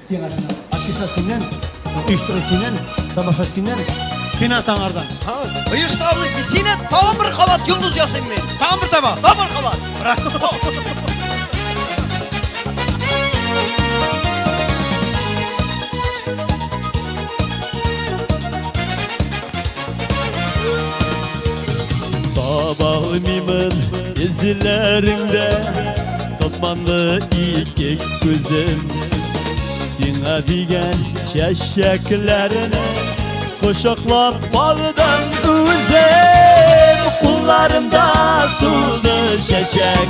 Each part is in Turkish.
Diğerine akışasından, uyuşturucusuyla, tamaşasıyla, seni atanlardan. Ha, uyuşturucu pisine tam bir kavat yıldız yasın mı? Tam bir taba. Tam bir kavat. Bravo. Sabahımın izlerinde Kılmanlı iki gözüm Dina digen çeşeklerine Koşaklap bağdan üzüm Kullarımda suldu şeşek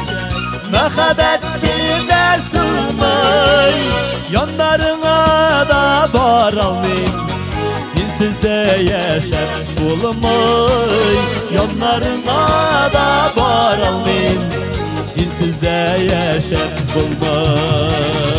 Mehabet dine sılmay Yanlarına da bar almayayım Sizde yaşar bulmay Yanlarına da bar almayayım Sizde yaşar bulmay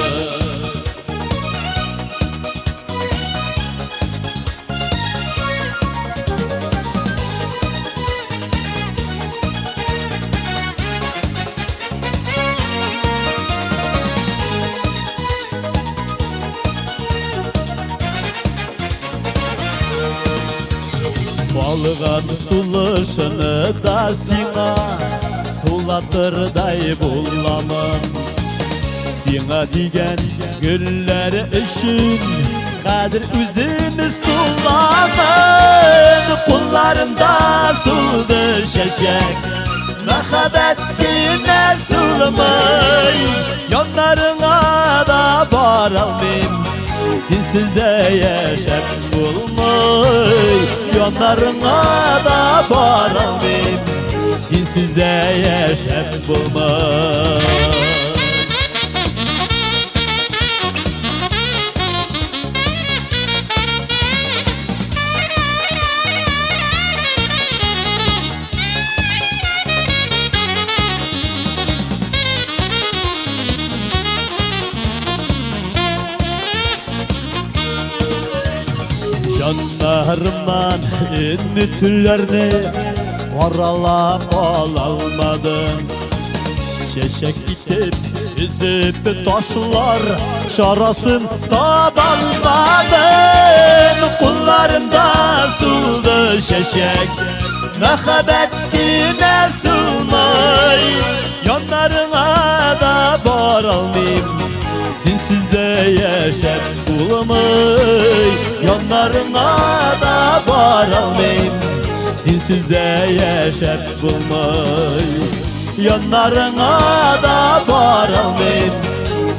Balğan sulışını da sina Sulatırday bulamam Sina digen gülleri için Kadir üzümü sulamam Kullarımda suldu şeşek Mehabet dine sulmay Yanlarına da bar almayayım Sinsizde yaşar bulmay Yanlarına da bar almayayım Sinsizde yaşar bulmay Canlarımdan ümitlerini Varalap alamadım Çeşek itip üzüp taşlar Şarasın tabanmadım Kullarımda suldu şeşek Mehabet dine sılmay Yanlarına da bar almayayım Sinsizde yaşar bulamay Yanlarına da bar almayayım Sinsizde yaşar bulmay Yanlarına da bar almayayım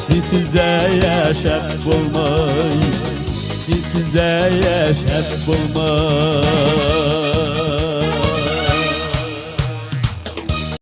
Sinsizde yaşar bulmay Sinsizde yaşar bulmay